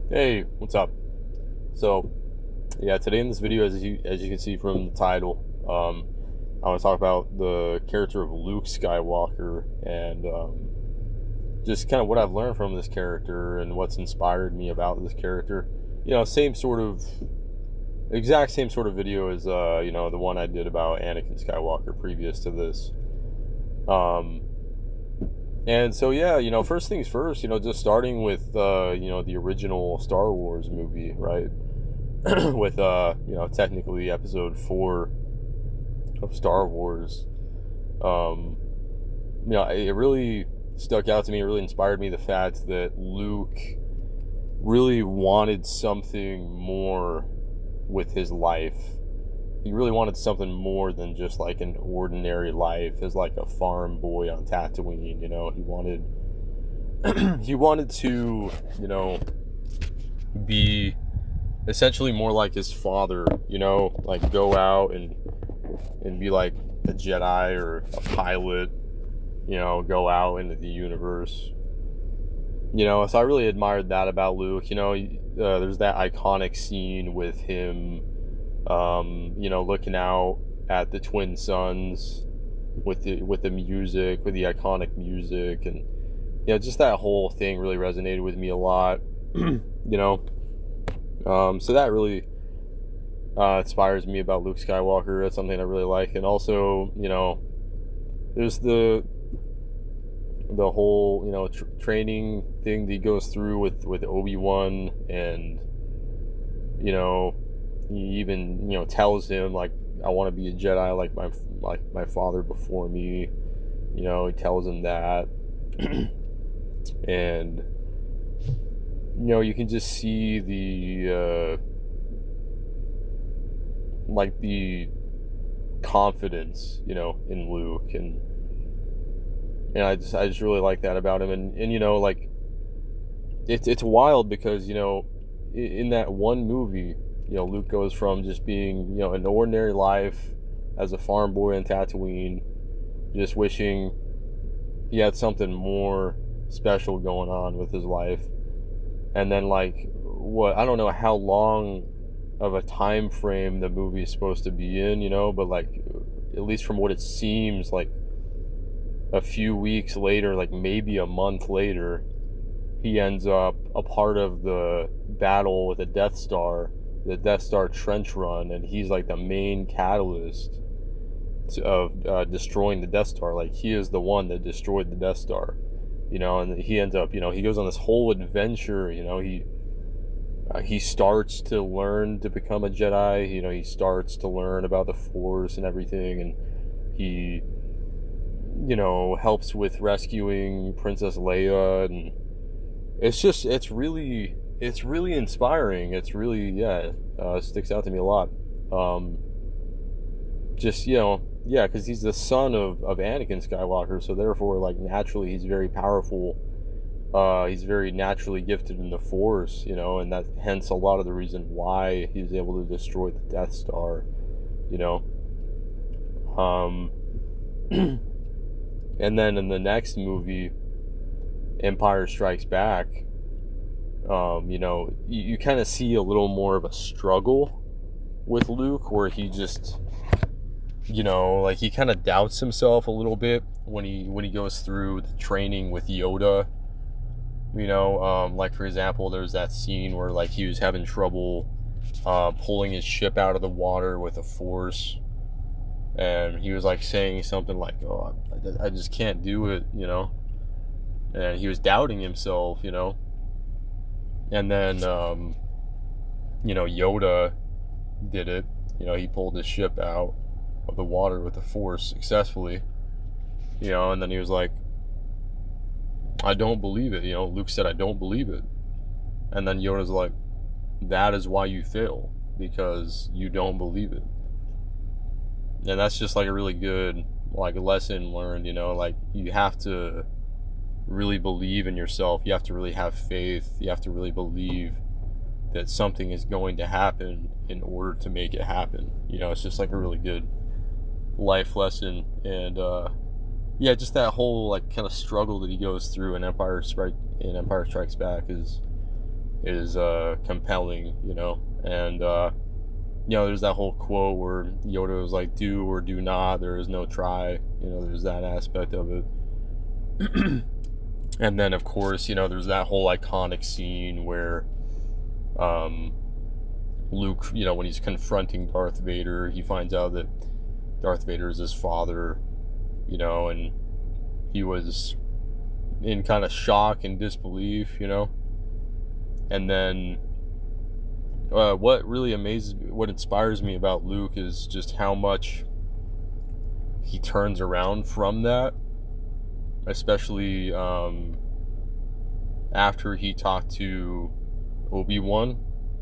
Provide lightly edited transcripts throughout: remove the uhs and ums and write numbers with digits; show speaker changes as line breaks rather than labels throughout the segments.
Hey, what's up? So, yeah, today in this video, as you can see from the title, I want to talk about the character of Luke Skywalker and just kind of what I've learned from this character and what's inspired me about this character. Exact same sort of video as the one I did about Anakin Skywalker previous to this. Um, and so yeah, first things first, just starting with the original Star Wars movie, right? With technically episode 4 of Star Wars. um it really stuck out to me. It really inspired me, the fact that Luke really wanted something more with his life. He really wanted something more than just like an ordinary life as like a farm boy on Tatooine. He wanted to be essentially more like his father, like go out and be like a Jedi or a pilot, go out into the universe. So I really admired that about Luke. There's that iconic scene with him, looking out at the twin suns with the music, with the iconic music, and just that whole thing really resonated with me a lot. you know, so that really inspires me about Luke Skywalker. That's something I really like. And also, there's the whole training thing that he goes through with Obi-Wan, and he even tells him, like, I want to be a Jedi like my father before me. He tells him that. And you can just see the confidence in Luke, and I just really like that about him. And like, it's wild because in that one movie, Luke goes from just being an ordinary life as a farm boy in Tatooine, just wishing he had something more special going on with his life. And then, like, I don't know how long of a time frame the movie is supposed to be in, but like, at least from what it seems like, a few weeks later, like maybe a month later, he ends up a part of the battle with the Death Star trench run, and he's like the main catalyst of destroying the Death Star. Like, he is the one that destroyed the Death Star, and he ends up, he goes on this whole adventure. He starts to learn to become a Jedi. He starts to learn about the Force and everything, and he helps with rescuing Princess Leia. And it's really inspiring. It's really, yeah, it sticks out to me a lot. Just, yeah, because he's the son of Anakin Skywalker, so therefore, like, naturally he's very powerful. He's very naturally gifted in the Force, and that hence a lot of the reason why he was able to destroy the Death Star. you know um and then in the next movie, Empire Strikes Back, you kind of see a little more of a struggle with Luke, where he just, like, he kind of doubts himself a little bit when he goes through the training with Yoda. Like, for example, there's that scene where, like, he was having trouble pulling his ship out of the water with the Force, and he was like saying something like, "Oh, I just can't do it," and he was doubting himself, and then Yoda did it. He pulled his ship out of the water with the Force successfully, and then he was like, "I don't believe it." Luke said, "I don't believe it." And then Yoda's like, "That is why you fail, because you don't believe it." And that's just like a really good, like, lesson learned. Like, you have to really believe in yourself. You have to really have faith. You have to really believe that something is going to happen in order to make it happen. It's just like a really good life lesson. And yeah, just that whole, like, kind of struggle that he goes through in Empire Strikes Back is is compelling, you know. And there's that whole quote where Yoda was like, "Do or do not. There is no try." There's that aspect of it. And then, of course, there's that whole iconic scene where Luke, when he's confronting Darth Vader, he finds out that Darth Vader is his father, and he was in kind of shock and disbelief, and then what really what inspires me about Luke is just how much he turns around from that, especially after he talked to Obi-Wan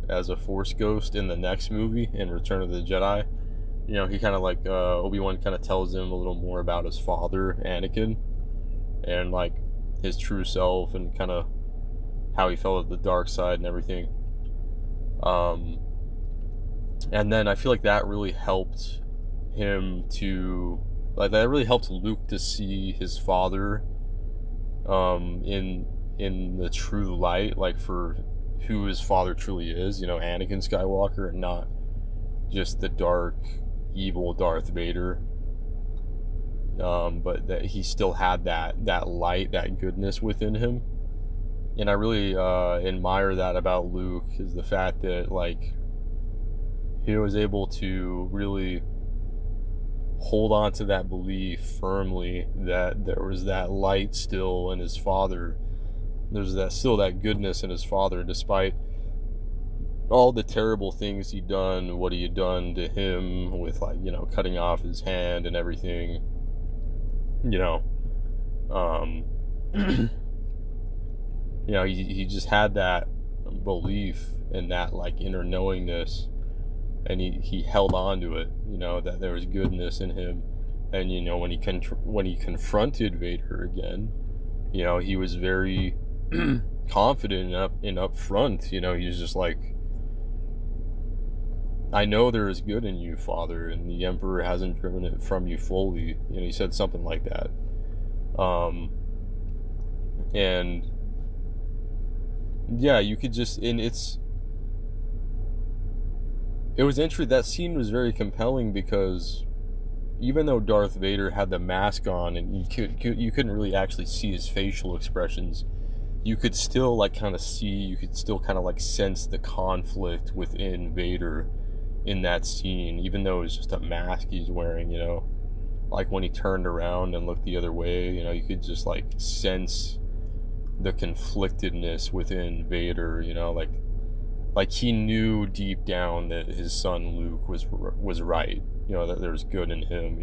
as a Force ghost in the next movie, in Return of the Jedi. He kind of like, Obi-Wan kind of tells him a little more about his father, Anakin, and like his true self, and kind of how he felt at the dark side and everything. And then I feel like that really helped him to, like, that really helped Luke to see his father in the true light, like for who his father truly is, Anakin Skywalker, and not just the dark, evil Darth Vader. But that he still had that light, that goodness within him. And I really admire that about Luke, is the fact that, like, he was able to really hold on to that belief firmly, that there was that light still in his father. There's still that goodness in his father, despite all the terrible things he'd done, what he had done to him with, like, cutting off his hand and everything. He just had that belief and that, like, inner knowingness, and he held on to it, that there was goodness in him. And when he confronted Vader again, he was very confident and up front. He was just like, "I know there is good in you, Father, and the Emperor hasn't driven it from you fully." He said something like that. And yeah, you could just, and it was interesting. That scene was very compelling because even though Darth Vader had the mask on and you couldn't really actually see his facial expressions, you could still, like, kind of see, you could still kind of, like, sense the conflict within Vader in that scene, even though it was just a mask he's wearing. Like when he turned around and looked the other way, you could just, like, sense the conflictedness within Vader. Like he knew deep down that his son Luke was right, that there's good in him.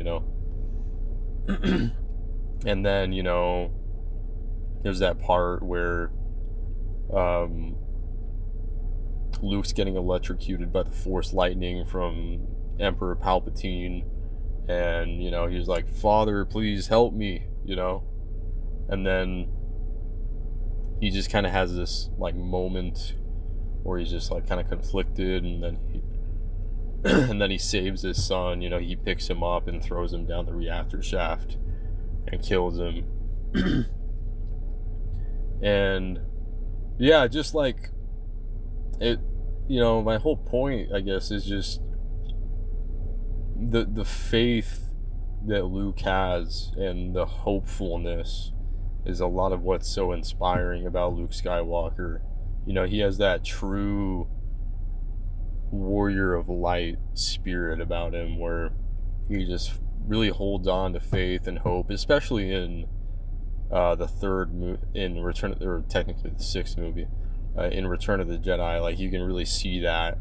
And then, there's that part where Luke's getting electrocuted by the Force lightning from Emperor Palpatine, and he's like, "Father, please help me," and then he just kind of has this, like, moment where he's just, like, kind of conflicted, and then he saves his son. He picks him up and throws him down the reactor shaft and kills him. And yeah, just like it, my whole point, I guess, is just the faith that Luke has, and the hopefulness is a lot of what's so inspiring about Luke Skywalker. He has that true warrior of light spirit about him, where he just really holds on to faith and hope, especially in the in Return, or technically the sixth movie, in Return of the Jedi. Like, you can really see that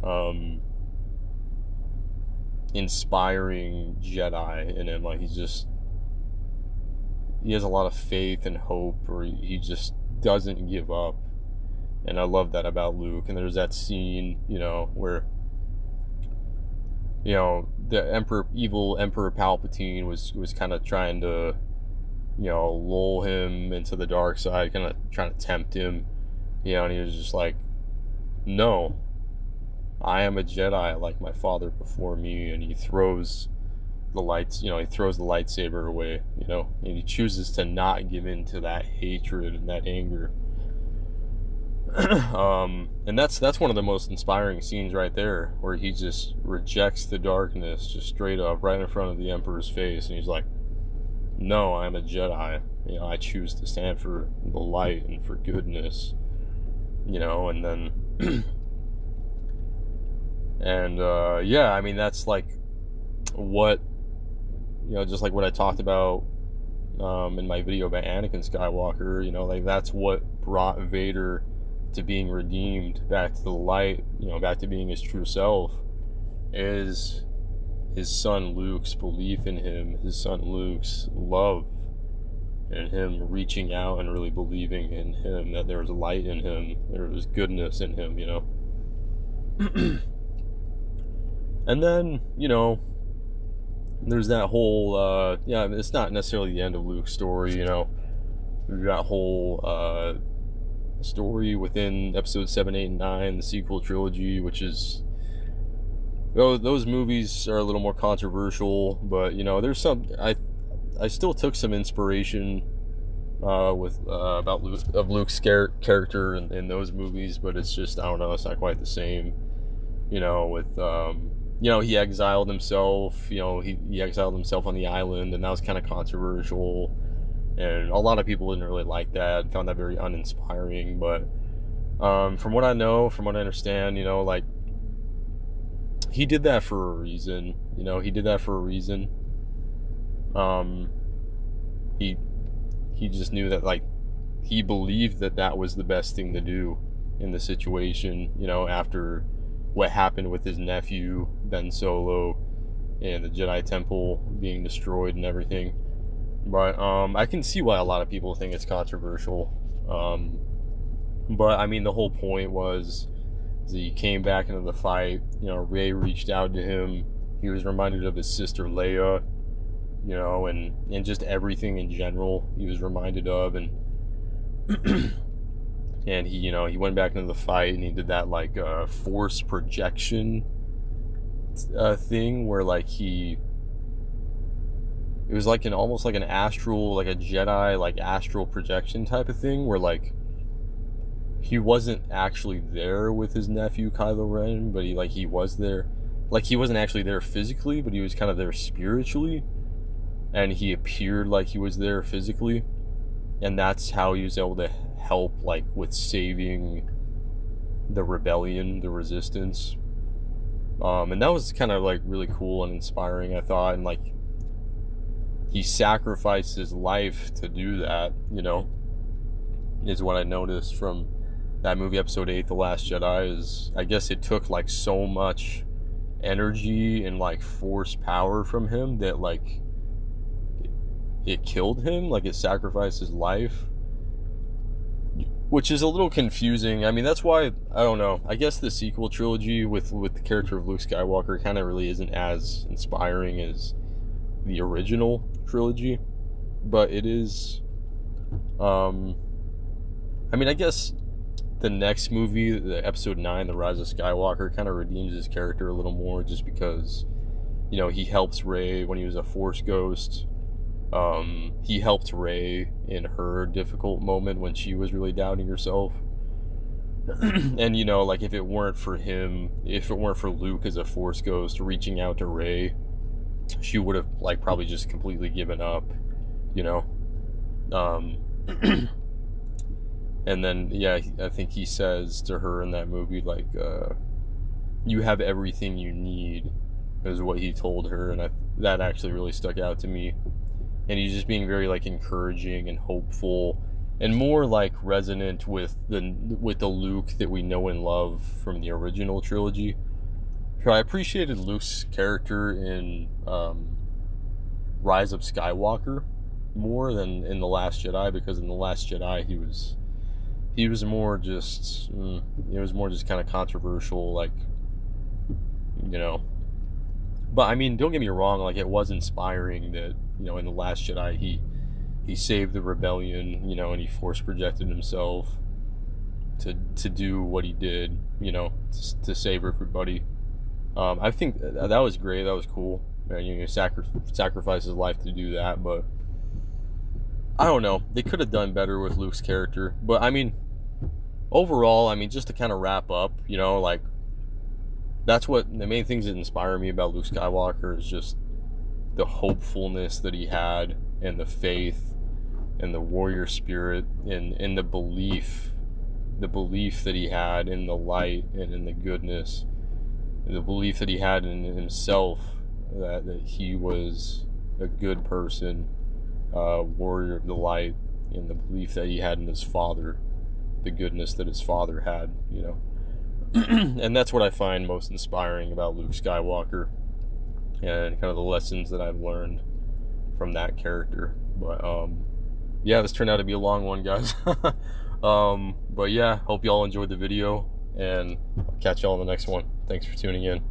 inspiring Jedi in him. Like, he has a lot of faith and hope, or he just doesn't give up. And I love that about Luke. And there's that scene, where the evil Emperor Palpatine was kind of trying to, lull him into the dark side, kind of trying to tempt him, and he was just like, "No, I am a Jedi like my father before me," and he throws the lightsaber away, and he chooses to not give in to that hatred and that anger. And that's one of the most inspiring scenes right there, where he just rejects the darkness just straight up right in front of the Emperor's face, and he's like, "No, I'm a Jedi. You know, I choose to stand for the light and for goodness." You know, and then, and yeah, I mean that's like what, you know, just like what I talked about in my video about Anakin Skywalker. You know, like that's what brought Vader to being redeemed back to the light, you know, back to being his true self, is his son Luke's belief in him, his son Luke's love, and him reaching out and really believing in him, that there was light in him, there was goodness in him, you know. And then, you know, there's that whole, yeah, it's not necessarily the end of Luke's story, you know. We've got whole story within episodes 7, 8, and 9, the sequel trilogy, which is, those movies are a little more controversial, but you know, there's some, I still took some inspiration with about Luke's character in those movies, but it's just, I don't know, it's not quite the same, you know, with you know, he exiled himself, you know, he exiled himself on the island, and that was kind of controversial. And a lot of people didn't really like that, found that very uninspiring. But from what I know, from what I understand, you know, like, he did that for a reason. You know, he did that for a reason. He just knew that, like, he believed that that was the best thing to do in the situation, you know, after what happened with his nephew, Ben Solo, and the Jedi Temple being destroyed and everything. But I can see why a lot of people think it's controversial. But I mean, the whole point was that he came back into the fight. You know, Rey reached out to him. He was reminded of his sister Leia. You know, and just everything in general he was reminded of, and and he, you know, he went back into the fight, and he did that like force projection thing where like it was like almost like an astral, like a Jedi, like astral projection type of thing, where like he wasn't actually there with his nephew Kylo Ren, but he was there. Like, he wasn't actually there physically, but he was kind of there spiritually, and he appeared like he was there physically, and that's how he was able to help, like, with saving the rebellion, the resistance. And that was kind of like really cool and inspiring, I thought, and like, he sacrificed his life to do that, you know, is what I noticed from that movie, episode 8, The Last Jedi, is I guess it took like so much energy and like force power from him that like it killed him, like it sacrificed his life, which is a little confusing. I mean, that's why, I don't know, I guess the sequel trilogy with the character of Luke Skywalker kind of really isn't as inspiring as the original trilogy, but it is, I mean, I guess the next movie, the episode 9, The Rise of Skywalker, kind of redeems his character a little more, just because, you know, he helps Rey when he was a Force ghost. He helped Rey in her difficult moment when she was really doubting herself. And, you know, like, if it weren't for him, if it weren't for Luke as a Force ghost reaching out to Rey, she would have, like, probably just completely given up, you know. And then, yeah, I think he says to her in that movie, like, you have everything you need, is what he told her, and that actually really stuck out to me. And he's just being very, like, encouraging and hopeful, and more, like, resonant with the Luke that we know and love from the original trilogy. So I appreciated Luke's character in Rise of Skywalker more than in The Last Jedi, because in The Last Jedi he was more just, it was more just kind of controversial, like, you know. But I mean, don't get me wrong, like, it was inspiring that, you know, in The Last Jedi he saved the rebellion, you know, and he force projected himself to do what he did, you know, to save everybody. I think that was great, that was cool, and, you know, sacrifice his life to do that. But I don't know, they could have done better with Luke's character. But I mean, overall, I mean, just to kind of wrap up, you know, like, that's what the main things that inspire me about Luke Skywalker is just the hopefulness that he had, and the faith, and the warrior spirit, and the belief that he had in the light and in the goodness, the belief that he had in himself, that he was a good person, warrior of the light, and the belief that he had in his father, the goodness that his father had, you know. And that's what I find most inspiring about Luke Skywalker, and kind of the lessons that I've learned from that character. But yeah, this turned out to be a long one, guys. But yeah, hope y'all enjoyed the video, and I'll catch y'all in the next one. Thanks for tuning in.